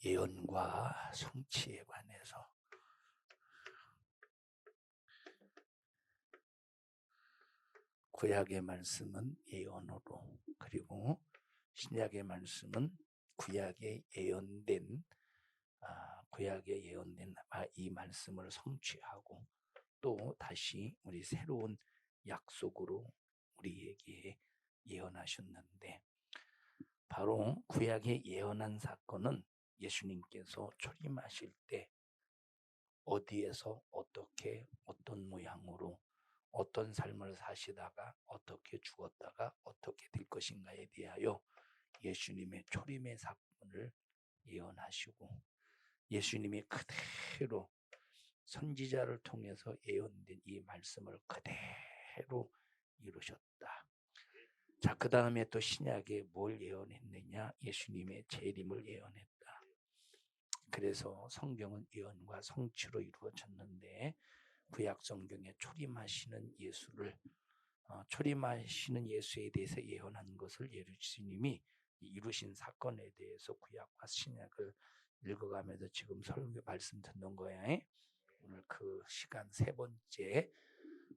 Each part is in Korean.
예언과 성취에 관해서 구약의 말씀은 예언으로, 그리고 신약의 말씀은 구약에 예언된 이 말씀을 성취하고 또 다시 우리 새로운 약속으로 우리에게 예언하셨는데, 바로 구약에 예언한 사건은 예수님께서 초림하실 때 어디에서 어떻게 어떤 모양으로 어떤 삶을 사시다가 어떻게 죽었다가 어떻게 될 것인가에 대하여 예수님의 초림의 사건을 예언하시고, 예수님이 그대로 선지자를 통해서 예언된 이 말씀을 그대로 이루셨다. 자, 그 다음에 또 신약에 뭘 예언했느냐? 예수님의 재림을 예언했다. 그래서 성경은 예언과 성취로 이루어졌는데, 구약 성경에 초림하시는 예수에 대해서 예언한 것을 예수님이 이루신 사건에 대해서 구약과 신약을 읽어가면서 지금 설교 말씀 듣는 거야. 오늘 그 시간 세 번째,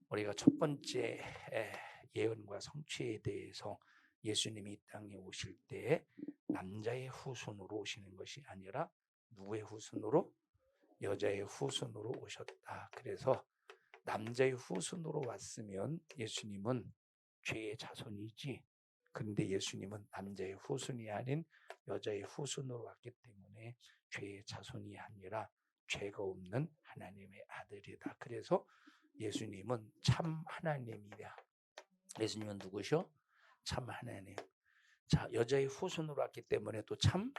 우리가 첫 번째 예언과 성취에 대해서 예수님이 이 땅에 오실 때 남자의 후손으로 오시는 것이 아니라 누구의 후손으로? 여자의 후손으로 오셨다. 그래서 남자의 후손으로 왔으면 예수님은 죄의 자손이지, 그런데 예수님은 남자의 후손이 아닌 여자의 후손으로 왔기 때문에 죄의 자손이 아니라 죄가 없는 하나님의 아들이다. 그래서 예수님은 참 하나님이다. 예수님은 누구셔? 참 하나님. 자, 여자의 후손으로 왔기 때문에 또 참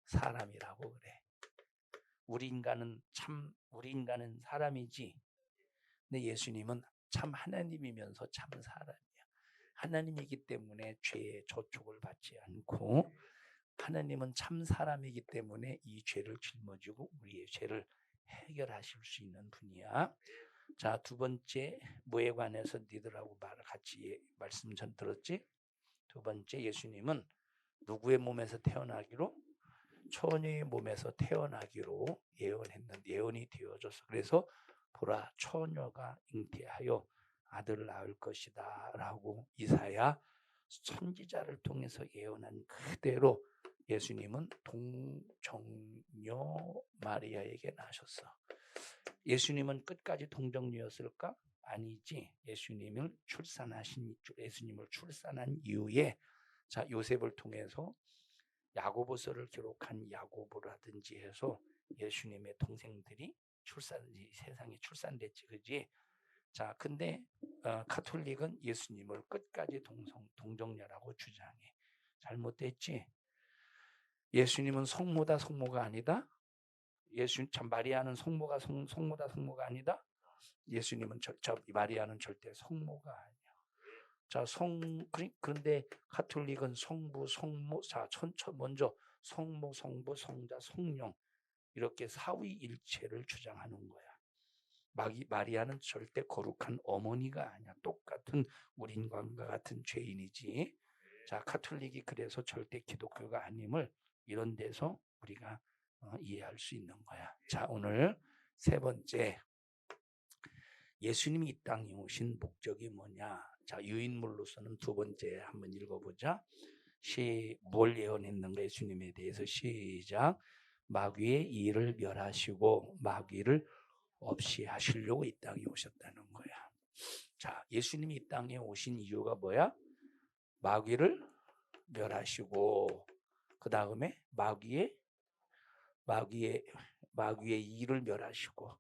사람이라고 그래. 우리 인간은 사람이지, 근데 예수님은 참 하나님이면서 참 사람이야. 하나님이기 때문에 죄의 저촉을 받지 않고, 하나님은 참 사람이기 때문에 이 죄를 짊어지고 우리의 죄를 해결하실 수 있는 분이야. 자, 두 번째, 뭐에 관해서 니들하고 같이 말씀 전 들었지? 두 번째, 예수님은 누구의 몸에서 태어나기로? 처녀의 몸에서 태어나기로 예언이 되어져서, 그래서 보라, 처녀가 잉태하여 아들을 낳을 것이다 라고 이사야 선지자를 통해서 예언한 그대로 예수님은 동정녀 마리아에게 나셨어. 예수님은 끝까지 동정녀였을까? 아니지. 예수님을 출산한 이후에, 자, 요셉을 통해서 야고보서를 기록한 야고보라든지 해서 예수님의 동생들이 세상에 출산됐지, 그지? 자, 근데 가톨릭은 예수님을 끝까지 동정녀라고 주장해. 잘못됐지? 예수님은 성모다 성모가 아니다? 마리아는 성모다 아니다? 예수님은 마리아는 절대 성모가 아니야. 자, 그런데 가톨릭은 성부, 성모, 자, 먼저 성모, 성부, 성자, 성령, 이렇게 사위일체를 주장하는 거야. 마리아는 절대 거룩한 어머니가 아니야. 똑같은 우리 인간과 같은 죄인이지. 자, 가톨릭이 그래서 절대 기독교가 아님을 이런 데서 우리가 이해할 수 있는 거야. 자, 오늘 세 번째, 예수님이 이 땅에 오신 목적이 뭐냐? 자, 유인물로서는 두 번째 한번 읽어보자. 뭘 예언했는가? 예수님에 대해서 시작. 마귀의 일을 멸하시고 마귀를 없이 하시려고 이 땅에 오셨다는 거야. 자, 예수님이 이 땅에 오신 이유가 뭐야? 마귀를 멸하시고, 그 다음에 마귀의 일을 멸하시고,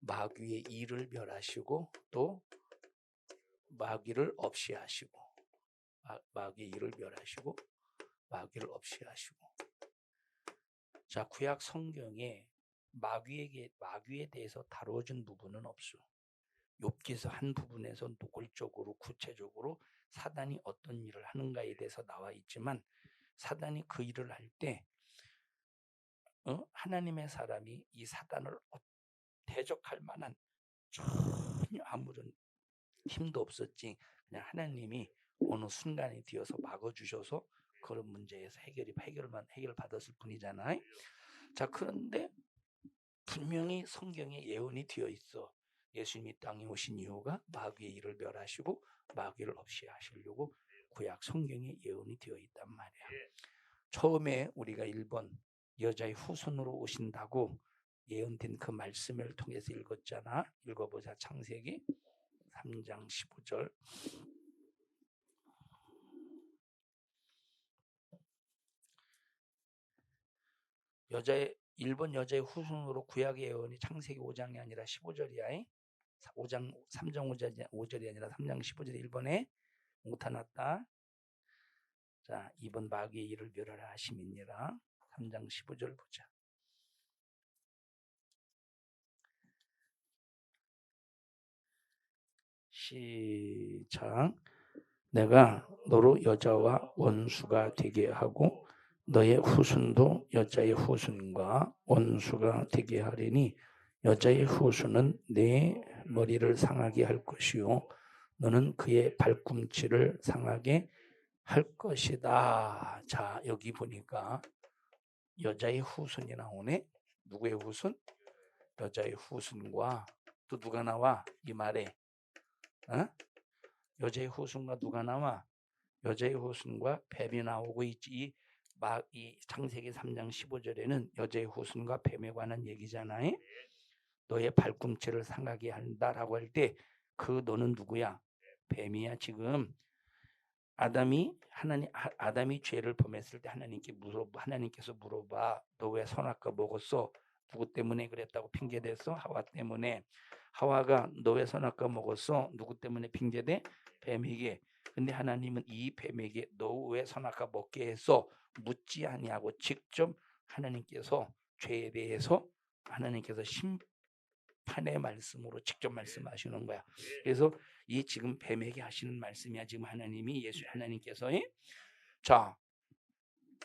마귀의 일을 멸하시고, 또 마귀를 없이 하시고, 마귀의 일을 멸하시고 마귀를 없이 하시고. 자, 구약 성경에 마귀에 대해서 다뤄진 부분은 없어. 욥기서 한 부분에서 노골적으로 구체적으로 사단이 어떤 일을 하는가에 대해서 나와 있지만, 사단이 그 일을 할 때 하나님의 사람이 이 사단을 대적할 만한 전혀 아무런 힘도 없었지. 그냥 하나님이 어느 순간에 되어서 막아주셔서 그런 문제에서 해결받았을 뿐이잖아요. 자, 그런데 분명히 성경에 예언이 되어 있어. 예수님이 땅에 오신 이유가 마귀의 일을 멸하시고 마귀를 없이 하시려고 구약 성경에 예언이 되어 있단 말이야. 처음에 우리가 1번 여자의 후손으로 오신다고 예언된 그 말씀을 통해서 읽었잖아. 읽어보자. 창세기 3장 15절. 일본 여자의 후손으로 구약의 예언이 창세기 5장이 아니라 15절이야. 3장 5절이 아니라 3장 15절에 1번에 나타났다. 자, 2번 마귀의 일을 멸하라 하심이니라. 3장 15절 보자. 시작. 내가 너로 여자와 원수가 되게 하고 너의 후손도 여자의 후손과 원수가 되게 하리니 여자의 후손은 내 머리를 상하게 할 것이요 너는 그의 발꿈치를 상하게 할 것이다. 자, 여기 보니까 여자의 후손이 나오네. 누구의 후손? 여자의 후손과 또 누가 나와? 이 말에 여자의 후손과 누가 나와? 여자의 후손과 뱀이 나오고 있지. 이 창세기 3장 15절에는 여자의 후손과 뱀에 관한 얘기잖아요. 너의 발꿈치를 상하게 한다라고 할 때 그 너는 누구야? 뱀이야. 지금 아담이 죄를 범했을 때 하나님께서 물어봐. 너 왜 선악과 먹었어? 누구 때문에 그랬다고 핑계댔어? 하와 때문에. 하와가 너 왜 선악과 먹었어? 누구 때문에 핑계대? 뱀에게. 근데 하나님은 이 뱀에게 너 왜 선악과 먹게 했어? 묻지 아니하고 직접 하나님께서 죄에 대해서 하나님께서 심판의 말씀으로 직접 말씀하시는 거야. 그래서 이 지금 뱀에게 하시는 말씀이야. 지금 하나님께서 자,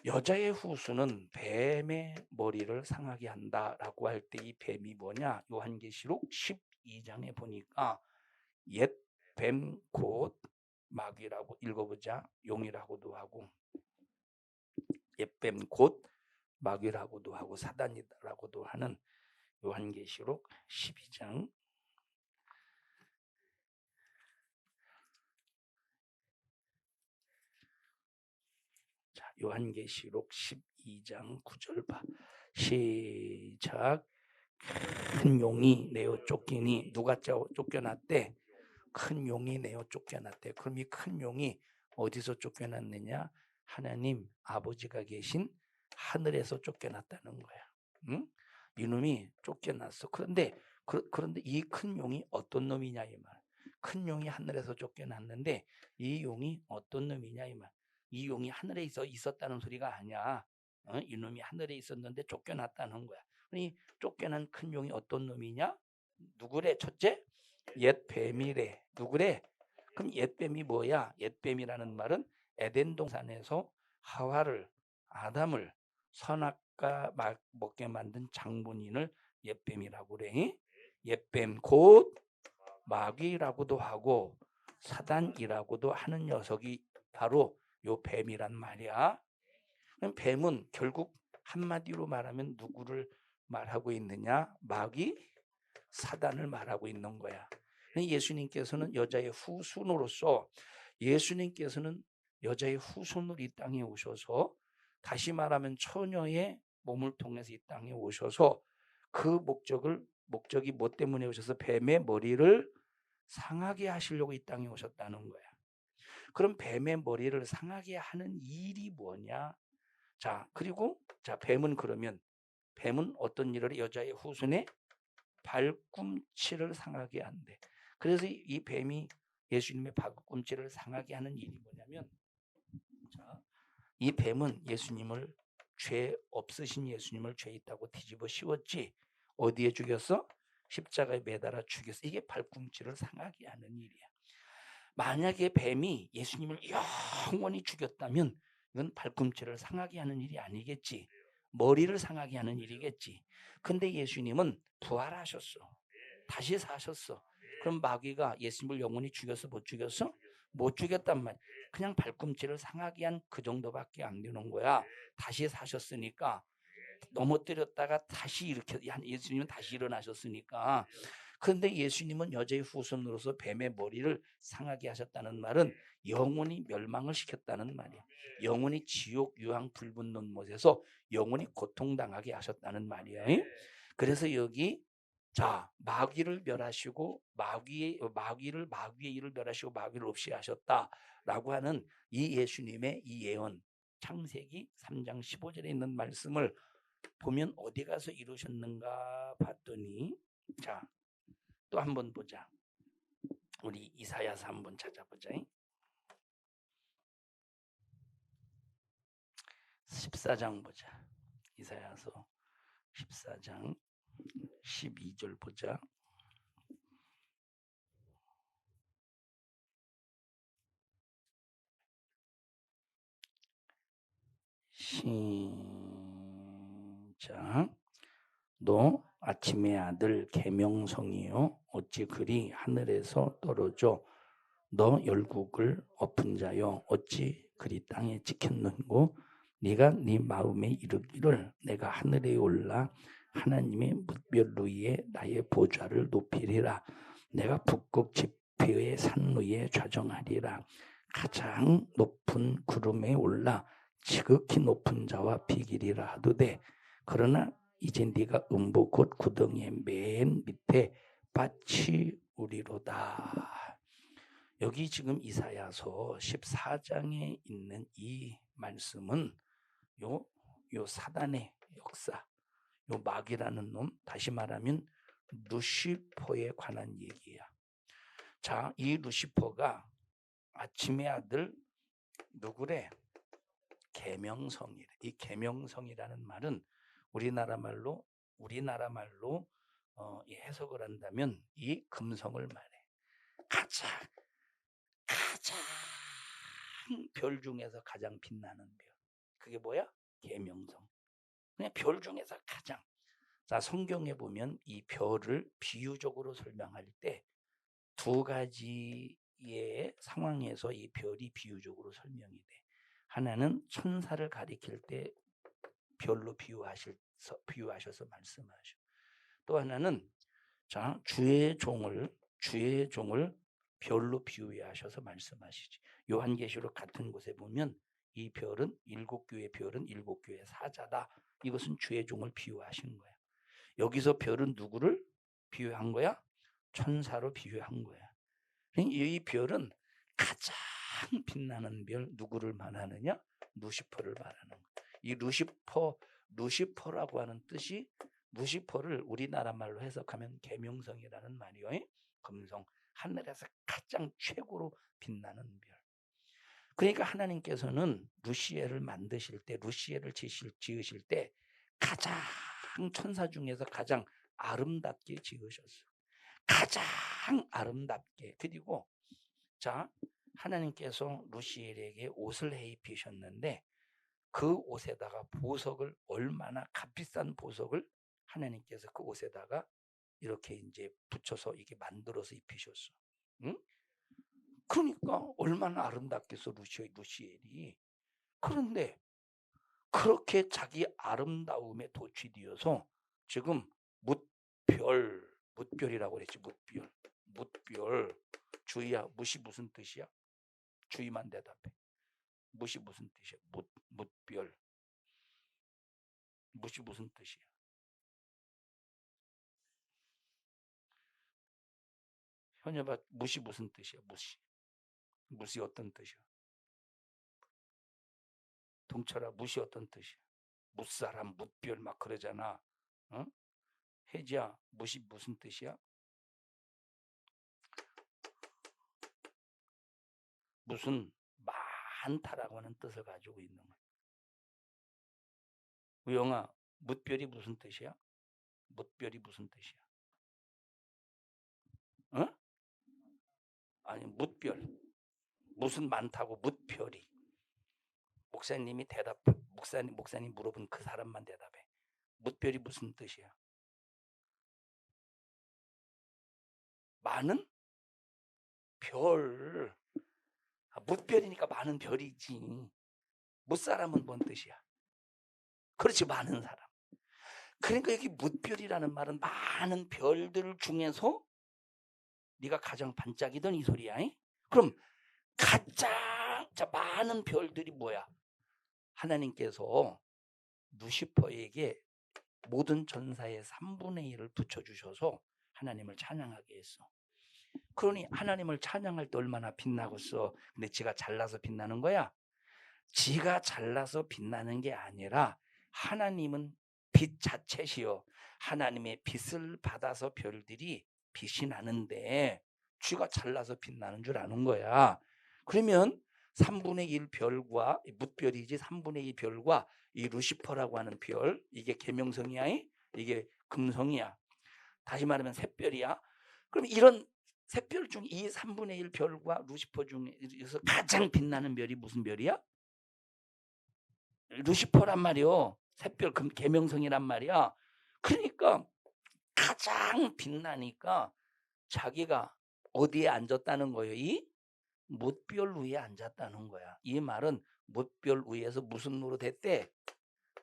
여자의 후손은 뱀의 머리를 상하게 한다라고 할 때 이 뱀이 뭐냐? 요한계시록 12장에 보니까 옛 뱀 곧 마귀라고 읽어보자. 용이라고도 하고 옛뱀 곧 마귀라고도 하고 사단이라고도 하는 요한계시록 12장 자, 요한계시록 12장 9절 봐. 시작. 큰 용이 내어 쫓기니 누가 쫓겨났대? 큰 용이 내어 쫓겨났대. 그럼 이 큰 용이 어디서 쫓겨났느냐? 하나님 아버지가 계신 하늘에서 쫓겨났다는 거야. 응? 이놈이 쫓겨났어. 그런데 이 큰 용이 어떤 놈이냐 이 말. 큰 용이 하늘에서 쫓겨났는데 이 용이 어떤 놈이냐 이 말. 이 용이 하늘에 있었다는 소리가 아니야. 이놈이 하늘에 있었는데 쫓겨났다는 거야. 이 쫓겨난 큰 용이 어떤 놈이냐? 누구래? 첫째? 옛 뱀이래. 누구래? 그럼 옛 뱀이 뭐야? 옛 뱀이라는 말은 에덴 동산에서 아담을 선악과 먹게 만든 장본인을 옛 뱀이라고 그래. 옛 뱀 곧 마귀라고도 하고 사단이라고도 하는 녀석이 바로 요 뱀이란 말이야. 뱀은 결국 한마디로 말하면 누구를 말하고 있느냐? 마귀, 사단을 말하고 있는 거야. 예수님께서는 여자의 후손으로서 예수님께서는 여자의 후손으로 이 땅에 오셔서 다시 말하면 처녀의 몸을 통해서 이 땅에 오셔서 그 목적이 뭐 때문에 오셔서 뱀의 머리를 상하게 하시려고 이 땅에 오셨다는 거야. 그럼 뱀의 머리를 상하게 하는 일이 뭐냐? 자, 그리고 뱀은 어떤 일을 해? 여자의 후손의 발꿈치를 상하게 한대. 그래서 이 뱀이 예수님의 발꿈치를 상하게 하는 일이 뭐냐면 이 뱀은 죄 없으신 예수님을 죄 있다고 뒤집어 씌웠지. 어디에 죽였어? 십자가에 매달아 죽였어. 이게 발꿈치를 상하게 하는 일이야. 만약에 뱀이 예수님을 영원히 죽였다면 이건 발꿈치를 상하게 하는 일이 아니겠지. 머리를 상하게 하는 일이겠지. 근데 예수님은 부활하셨어. 다시 사셨어. 그럼 마귀가 예수님을 영원히 죽였어? 못 죽였어? 못 죽였단 말이야. 그냥 발꿈치를 상하게 한 그 정도밖에 안 되는 거야. 다시 사셨으니까 넘어뜨렸다가 다시 이렇게 예수님은 다시 일어나셨으니까. 그런데 예수님은 여자의 후손으로서 뱀의 머리를 상하게 하셨다는 말은 영원히 멸망을 시켰다는 말이야. 영원히 지옥 유황 불붙는 못에서 영원히 고통당하게 하셨다는 말이야. 그래서 여기 자 마귀를 멸하시고 마귀의 일을 멸하시고 마귀를 없이 하셨다라고 하는 이 예수님의 이 예언 창세기 3장 15절에 있는 말씀을 보면 어디 가서 이루셨는가 봤더니 자 또 한번 보자. 우리 이사야서 한번 찾아보자. 14장 보자. 이사야서 14장 12절 보자. 시작. 너 아침의 아들 계명성이요 어찌 그리 하늘에서 떨어져 너 열국을 엎은 자여 어찌 그리 땅에 찍혔는고 네가 네 마음에 이르기를 내가 하늘에 올라 하나님의 뭇별 위에 나의 보좌를 높이리라 내가 북극 지폐의 산 위에 좌정하리라 가장 높은 구름에 올라 지극히 높은 자와 비기리라 하도되 그러나 이제 네가 음부 곧 구덩이의 맨 밑에 빠치우리로다. 여기 지금 이사야서 14장에 있는 이 말씀은 요 사단의 역사, 요 마귀라는 놈, 다시 말하면 루시퍼에 관한 얘기야. 자, 이 루시퍼가 아침의 아들 누구래? 계명성이래. 이 계명성이라는 말은 우리나라 말로 이 해석을 한다면 이 금성을 말해. 가장 별 중에서 가장 빛나는 별. 그게 뭐야? 계명성. 그냥 별 중에서 가장. 자, 성경에 보면 이 별을 비유적으로 설명할 때 두 가지의 상황에서 이 별이 비유적으로 설명이 돼. 하나는 천사를 가리킬 때 별로 비유하셔서 말씀하셔. 또 하나는 자 주의 종을 별로 비유하셔서 말씀하시지. 요한계시록 같은 곳에 보면 이 별은 일곱 교의 별은 일곱 교의 사자다. 이것은 주의 종을 비유하신 거야. 여기서 별은 누구를 비유한 거야? 천사로 비유한 거야. 이 별은 가장 빛나는 별 누구를 말하느냐? 루시퍼를 말하는 거야. 이 루시퍼라고 하는 뜻이 루시퍼를 우리나라 말로 해석하면 계명성이라는 말이요. 금성, 하늘에서 가장 최고로 빛나는 별. 그러니까 하나님께서는 루시엘을 만드실 때, 루시엘을 지으실 때 가장 천사 중에서 가장 아름답게 지으셨어요. 가장 아름답게. 그리고 자 하나님께서 루시엘에게 옷을 해 입히셨는데 그 옷에다가 보석을 얼마나 값비싼 보석을 하나님께서 그 옷에다가 이렇게 이제 붙여서 이게 만들어서 입히셨어. 응? 그러니까 얼마나 아름답겠어 루시엘이. 그런데 그렇게 자기 아름다움에 도취되어서 지금 뭇별이라고 그랬지. 뭇별. 주희야, 뭇이 무슨 뜻이야? 주희만 대답해. 뭇이 무슨 뜻이야? 뭇별. 뭇이 무슨 뜻이야? 현여봐, 뭇이 무슨 뜻이야? 뭇이 어떤 뜻이야? 동철아, 뭇이 어떤 뜻이야? 뭇사람, 뭇별 막 그러잖아. 어? 혜지야, 뭇이 무슨 뜻이야? 무슨 많다라고 하는 뜻을 가지고 있는 거야. 우영아, 뭇별이 무슨 뜻이야? 뭇별이 무슨 뜻이야? 어? 아니, 뭇별. 무슨 많다고 뭇별이. 목사님 물어본 그 사람만 대답해. 뭇별이 무슨 뜻이야? 많은 별. 뭇별이니까 많은 별이지. 뭇사람은 뭔 뜻이야? 그렇지, 많은 사람. 그러니까 여기 뭇별이라는 말은 많은 별들 중에서 네가 가장 반짝이던 이 소리야. 그럼 가장 많은 별들이 뭐야? 하나님께서 루시퍼에게 모든 전사의 3분의 1을 붙여주셔서 하나님을 찬양하게 했어. 그러니 하나님을 찬양할 때 얼마나 빛나겠어. 근데 지가 잘나서 빛나는 거야? 지가 잘나서 빛나는 게 아니라 하나님은 빛 자체시여. 하나님의 빛을 받아서 별들이 빛이 나는데 쥐가 잘나서 빛나는 줄 아는 거야. 그러면 3분의 1 별과 뭇별이지 3분의 2 별과 이 루시퍼라고 하는 별, 이게 계명성이야? 이게 금성이야? 다시 말하면 샛별이야? 그럼 이런 샛별 중 이 3분의 1 별과 루시퍼 중에서 가장 빛나는 별이 무슨 별이야? 루시퍼란 말이요. 샛별 계명성이란 말이야. 그러니까 가장 빛나니까 자기가 어디에 앉았다는 거예요? 이 뭇별 위에 앉았다는 거야. 이 말은 뭇별 위에서 무슨 노릇했대?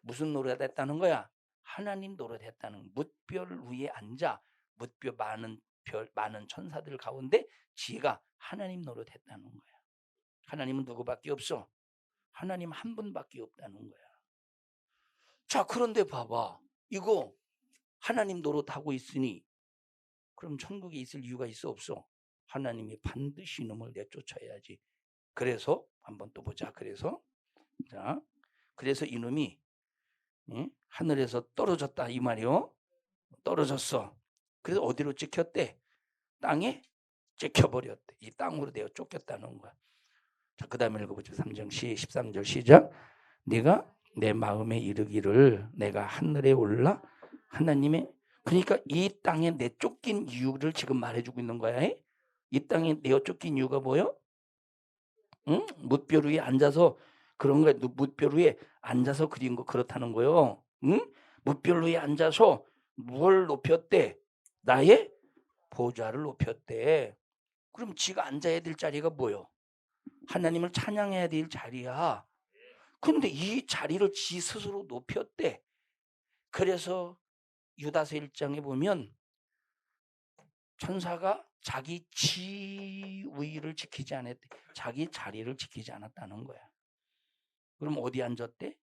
무슨 노릇했다는 거야? 하나님 노릇했다는. 뭇별 위에 앉아 뭇별 많은 천사들 가운데 지가 하나님 노릇했다는 거야. 하나님은 누구밖에 없어? 하나님 한 분밖에 없다는 거야. 자, 그런데 봐봐. 이거 하나님 노릇하고 있으니 그럼 천국에 있을 이유가 있어 없어? 하나님이 반드시 이놈을 내쫓아야지. 그래서 한번 또 보자. 그래서 이놈이 하늘에서 떨어졌다 이 말이요. 떨어졌어. 그래서 어디로 찍혔대? 땅에 찍혀버렸대. 이 땅으로 내어 쫓겼다는 거야. 자, 그 다음에 읽어보죠. 3장 13절 시작. 네가 내 마음에 이르기를 내가 하늘에 올라 하나님의, 그러니까 이 땅에 내쫓긴 이유를 지금 말해주고 있는 거야. 이 땅에 내쫓긴 이유가 뭐요? 응? 뭇별 위에 앉아서 그런 거야. 뭇별 위에 앉아서 그린 거 그렇다는 거요. 응? 뭇별 위에 앉아서 뭘 높였대? 나의 보좌를 높였대. 그럼 지가 앉아야 될 자리가 뭐요? 하나님을 찬양해야 될 자리야. 근데 이 자리를 지 스스로 높였대. 그래서 유다서 1장에 보면 천사가 자기 지위를 지키지 않았대. 자기 자리를 지키지 않았다는 거야. 그럼 어디 앉았대?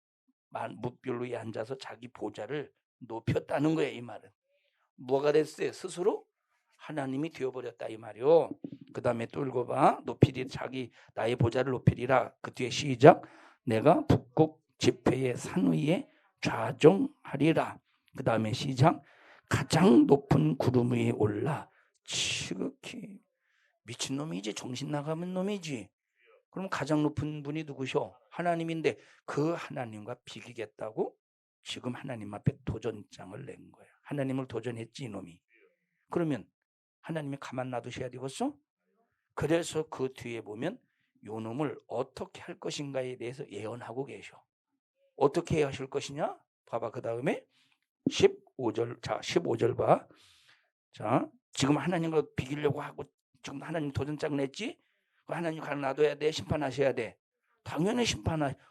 뭇별 위에 앉아서 자기 보좌를 높였다는 거야. 이 말은 뭐가 됐어요? 스스로 하나님이 되어버렸다 이 말이요. 그 다음에 또 읽어봐. 높이리 자기 나의 보좌를 높이리라. 그 뒤에 시작. 내가 북극 지폐의 산 위에 좌정하리라. 그 다음에 시작. 가장 높은 구름 위에 올라 지극히 미친놈이지. 정신 나가는 놈이지. 그럼 가장 높은 분이 누구셔? 하나님인데 그 하나님과 비기겠다고 지금 하나님 앞에 도전장을 낸 거야. 하나님을 도전했지 이놈이. 그러면 하나님이 가만 놔두셔야 되겠어? 그래서 그 뒤에 보면 요 놈을 어떻게 할 것인가에 대해서 예언하고 계셔. 어떻게 하실 것이냐? 봐봐. 그 다음에 15절. 자, 15절 봐. 자, 지금 하나님과 비기려고 하고 지금 하나님 도전장 냈지? 하나님 가만 놔둬야 돼? 심판하셔야 돼? 당연히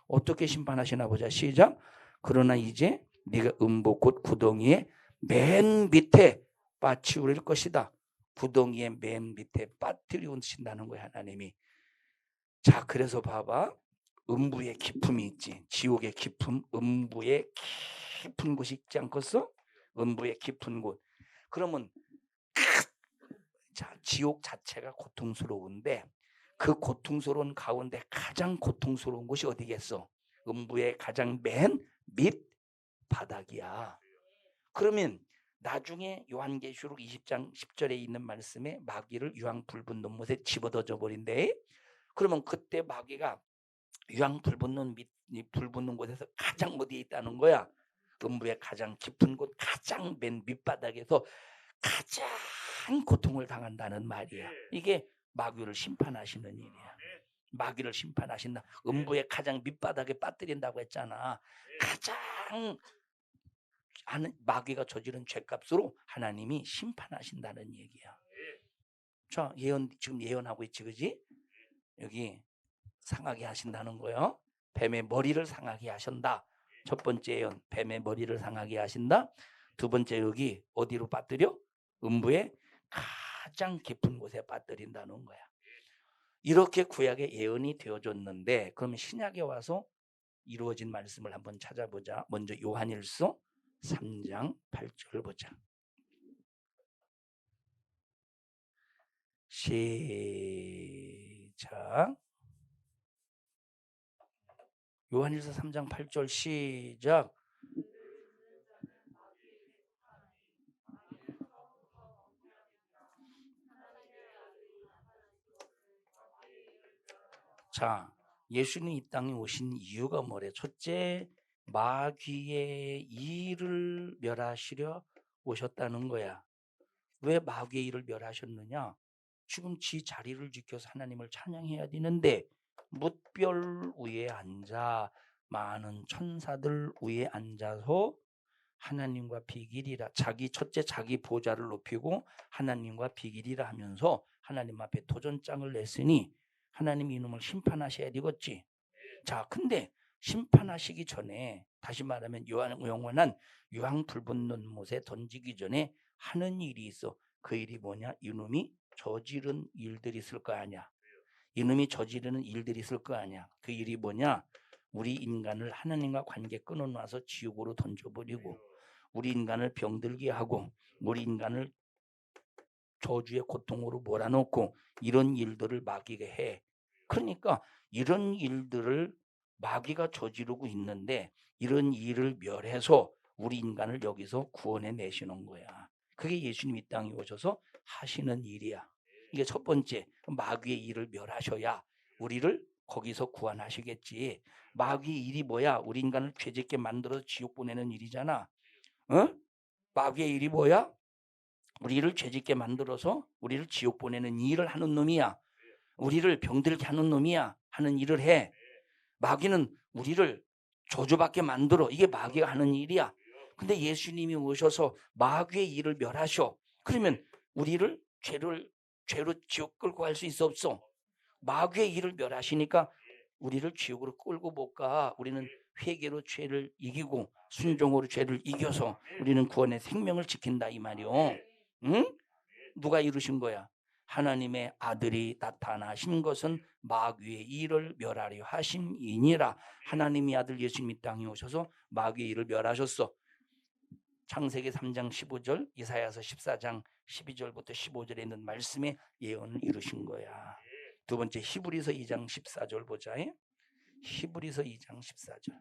어떻게 심판하시나 보자. 시작. 그러나 이제 네가 음보 곧 구덩이의 맨 밑에 빠치우릴 것이다. 구덩이의 맨 밑에 빠뜨리신다는 거야 하나님이. 자, 그래서 봐봐. 음부의 깊음이 있지. 지옥의 깊음, 음부의 깊은 곳이 있지 않겠어? 음부의 깊은 곳. 그러면 자, 지옥 자체가 고통스러운데 그 고통스러운 가운데 가장 고통스러운 곳이 어디겠어? 음부의 가장 맨 밑 바닥이야. 그러면 나중에 요한계시록 20장 10절에 있는 말씀에 마귀를 유황 불붙는 못에 집어던져 버린대. 그러면 그때 마귀가 유황 불붙는 곳에서 가장 어디에 있다는 거야? 음부의 가장 깊은 곳, 가장 맨 밑바닥에서 가장 고통을 당한다는 말이야. 이게 마귀를 심판하시는 일이야. 마귀를 심판하신다. 음부의 가장 밑바닥에 빠뜨린다고 했잖아. 가장 마귀가 저지른 죄값으로 하나님이 심판하신다는 얘기야. 자, 지금 예언하고 있지, 그지? 여기 상하게 하신다는 거예요. 뱀의 머리를 상하게 하신다. 첫 번째 예언, 뱀의 머리를 상하게 하신다. 두 번째, 여기 어디로 빠뜨려? 음부의 가장 깊은 곳에 빠뜨린다는 거야. 이렇게 구약의 예언이 되어졌는데, 그럼 신약에 와서 이루어진 말씀을 한번 찾아보자. 먼저 요한일서 3장 8절 보자. 시작. 요한일서 3장 8절 시작. 자, 예수님이 이 땅에 오신 이유가 뭐래? 첫째, 마귀의 일을 멸하시려 오셨다는 거야. 왜 마귀의 일을 멸하셨느냐? 지금 지 자리를 지켜서 하나님을 찬양해야 되는데 뭇별 위에 앉아 많은 천사들 위에 앉아서 하나님과 비길이라, 첫째 자기 보좌를 높이고 하나님과 비길이라 하면서 하나님 앞에 도전장을 냈으니 하나님이 이놈을 심판하셔야 되겠지. 자, 근데 심판하시기 전에, 다시 말하면 영원한 유황 붉은 논못에 던지기 전에 하는 일이 있어. 그 일이 뭐냐? 이놈이 저지른 일들이 있을 거 아니야. 이놈이 저지르는 일들이 있을 거 아니야. 그 일이 뭐냐? 우리 인간을 하나님과 관계 끊어놔서 지옥으로 던져버리고, 우리 인간을 병들게 하고, 우리 인간을 저주의 고통으로 몰아넣고, 이런 일들을 마귀가 해. 그러니까 이런 일들을 마귀가 저지르고 있는데 이런 일을 멸해서 우리 인간을 여기서 구원해 내시는 거야. 그게 예수님이 이 땅에 오셔서 하시는 일이야. 이게 첫 번째, 마귀의 일을 멸하셔야 우리를 거기서 구원하시겠지. 마귀의 일이 뭐야? 우리 인간을 죄짓게 만들어서 지옥 보내는 일이잖아. 어? 마귀의 일이 뭐야? 우리를 죄짓게 만들어서 우리를 지옥 보내는 일을 하는 놈이야. 우리를 병들게 하는 놈이야. 하는 일을 해. 마귀는 우리를 저주받게 만들어. 이게 마귀가 하는 일이야. 근데 예수님이 오셔서 마귀의 일을 멸하셔. 그러면 우리를 죄로 지옥 끌고 갈 수 있어 없어? 마귀의 일을 멸하시니까 우리를 지옥으로 끌고 못 가. 우리는 회개로 죄를 이기고 순종으로 죄를 이겨서 우리는 구원의 생명을 지킨다 이 말이요. 응? 누가 이루신 거야? 하나님의 아들이 나타나신 것은 마귀의 일을 멸하려 하심이니라. 하나님의 아들 예수님이 땅에 오셔서 마귀의 일을 멸하셨어. 창세기 3장 15절, 이사야서 14장 12절부터 15절에 있는 말씀의 예언을 이루신 거야. 두 번째, 히브리서 2장 14절 보자. 히브리서 2장 14절.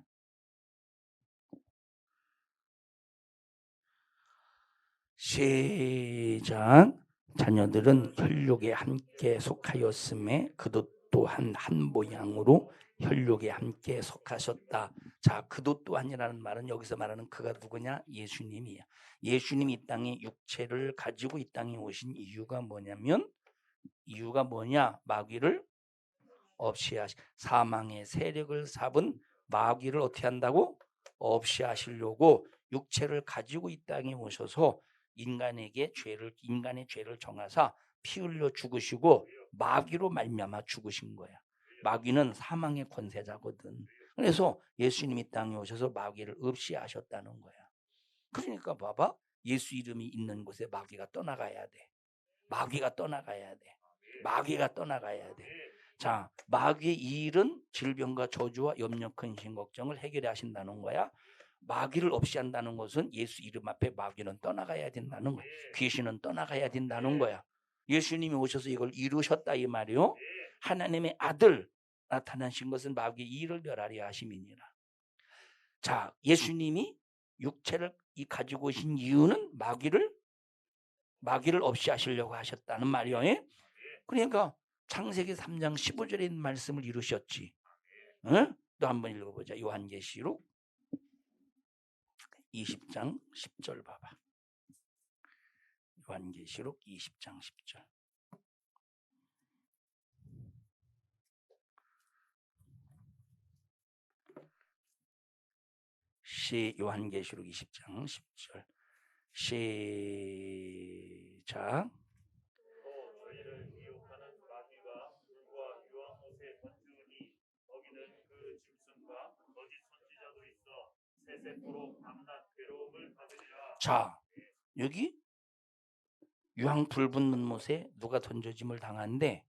시작. 자녀들은 혈육에 함께 속하였음에 그도 또한 한 모양으로 혈육에 함께 속하셨다. 자, 그도 또한이라는 말은 여기서 말하는 그가 누구냐? 예수님이야. 예수님이 이 땅에 육체를 가지고 이 땅에 오신 이유가 뭐냐면, 이유가 뭐냐? 마귀를 없이 사망의 세력을 잡은 마귀를 어떻게 한다고? 없이 하시려고 육체를 가지고 이 땅에 오셔서 인간의 죄를 정하사 피 흘려 죽으시고 마귀로 말미암아 죽으신 거야. 마귀는 사망의 권세자거든. 그래서 예수님이 땅에 오셔서 마귀를 없이 하셨다는 거야. 그러니까 봐봐, 예수 이름이 있는 곳에 마귀가 떠나가야 돼. 마귀가 떠나가야 돼. 마귀가 떠나가야 돼. 자, 마귀의 이 일은 질병과 저주와 염려, 근심, 걱정을 해결해 하신다는 거야. 마귀를 없이 한다는 것은 예수 이름 앞에 마귀는 떠나가야 된다는 거야. 귀신은 떠나가야 된다는 거야. 예수님이 오셔서 이걸 이루셨다 이 말이요. 하나님의 아들 나타나신 것은 마귀의 일을 멸하려 하심이니라. 자, 예수님이 육체를 가지고 오신 이유는 마귀를 없이 하시려고 하셨다는 말이요. 그러니까 창세기 3장 15절에 있는 말씀을 이루셨지. 응? 또 한번 읽어보자. 요한계시록 20장 10절 봐봐. 요한계시록 20장 10절. 요한계시록 20장 10절. 시작. 자, 여기 유황 불붙는 못에 누가 던져짐을 당하는데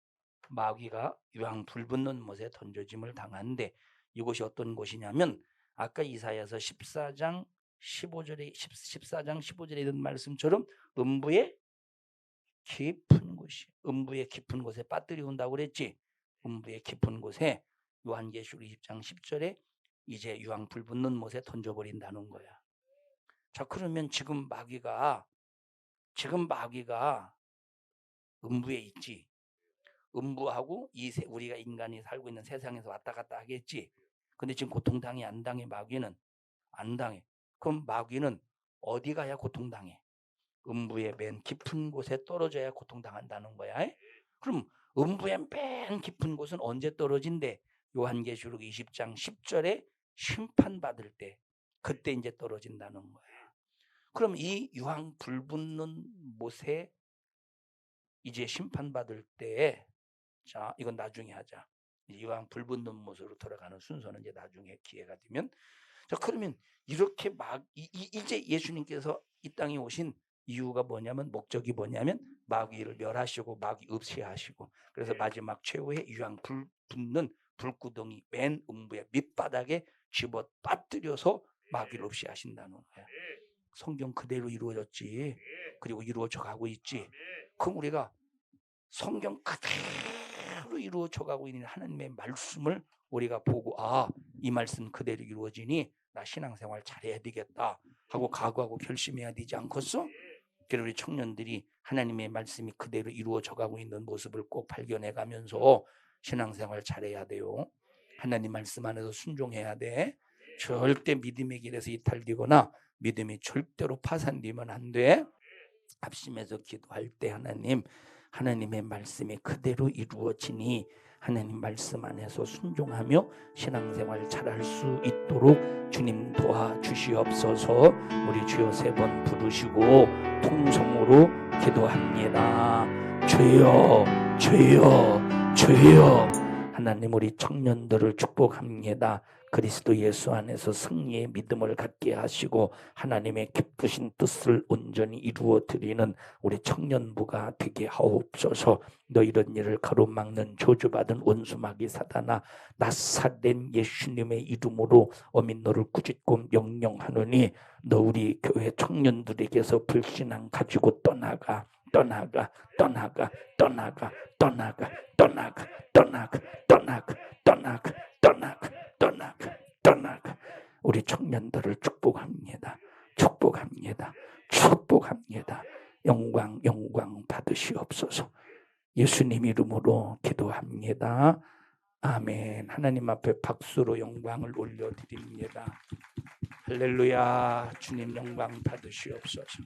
마귀가 유황 불붙는 못에 던져짐을 당하는데 이곳이 어떤 곳이냐면 아까 이사야서 14장 15절에 있는 말씀처럼 음부의 깊은 곳이 음부의 깊은 곳에 빠뜨려 온다고 그랬지. 음부의 깊은 곳에 요한계시록 20장 10절에 이제 유황 불붙는 못에 던져버린다는 거야. 자, 그러면 지금 마귀가 음부에 있지. 음부하고 우리가 인간이 살고 있는 세상에서 왔다 갔다 하겠지. 근데 지금 고통당해 안 당해? 마귀는 안 당해. 그럼 마귀는 어디 가야 고통당해? 음부의 맨 깊은 곳에 떨어져야 고통당한다는 거야. 그럼 음부의 맨 깊은 곳은 언제 떨어진대? 요한계시록 20장 10절에 심판받을 때 그때 이제 떨어진다는 거야. 그럼 이 유황 불붙는 못에 이제 심판받을 때, 자, 이건 나중에 하자. 유황 불붙는 못으로 돌아가는 순서는 이제 나중에 기회가 되면. 자, 그러면 이렇게 이제 예수님께서 이 땅에 오신 이유가 뭐냐면, 목적이 뭐냐면 마귀를 멸하시고 마귀 없애하시고, 그래서 마지막 최후의 유황 불붙는 불구덩이 맨 음부의 밑바닥에 집어 빠뜨려서 마귀를 없애하신다는 거야. 성경 그대로 이루어졌지. 그리고 이루어져 가고 있지. 그럼 우리가 성경 그대로 이루어져 가고 있는 하나님의 말씀을 우리가 보고 이 말씀 그대로 이루어지니 나 신앙생활 잘해야 되겠다 하고 각오하고 결심해야 되지 않겠어? 그래서 우리 청년들이 하나님의 말씀이 그대로 이루어져 가고 있는 모습을 꼭 발견해 가면서 신앙생활 잘해야 돼요. 하나님 말씀 안에서 순종해야 돼. 절대 믿음의 길에서 이탈되거나 믿음이 절대로 파산되면 안 돼. 합심해서 기도할 때 하나님의 말씀이 그대로 이루어지니 하나님 말씀 안에서 순종하며 신앙생활 잘할 수 있도록 주님 도와주시옵소서. 우리 주여 3번 부르시고 통성으로 기도합니다. 주여 주여 주여. 하나님 우리 청년들을 축복합니다. 그리스도 예수 안에서 승리의 믿음을 갖게 하시고 하나님의 기쁘신 뜻을 온전히 이루어 드리는 우리 청년부가 되게 하옵소서. 너 이런 일을 가로막는 저주받은 원수마귀 사단아, 나사렛 예수님의 이름으로 어민 너를 꾸짖고 명령하노니 너 우리 교회 청년들에게서 불신앙 가지고 떠나가. 우리 청년들을 축복합니다. 영광 받으시옵소서. 예수님 이름으로 기도합니다. 아멘. 하나님 앞에 박수로 영광을 올려드립니다. 할렐루야. 주님 영광 받으시옵소서.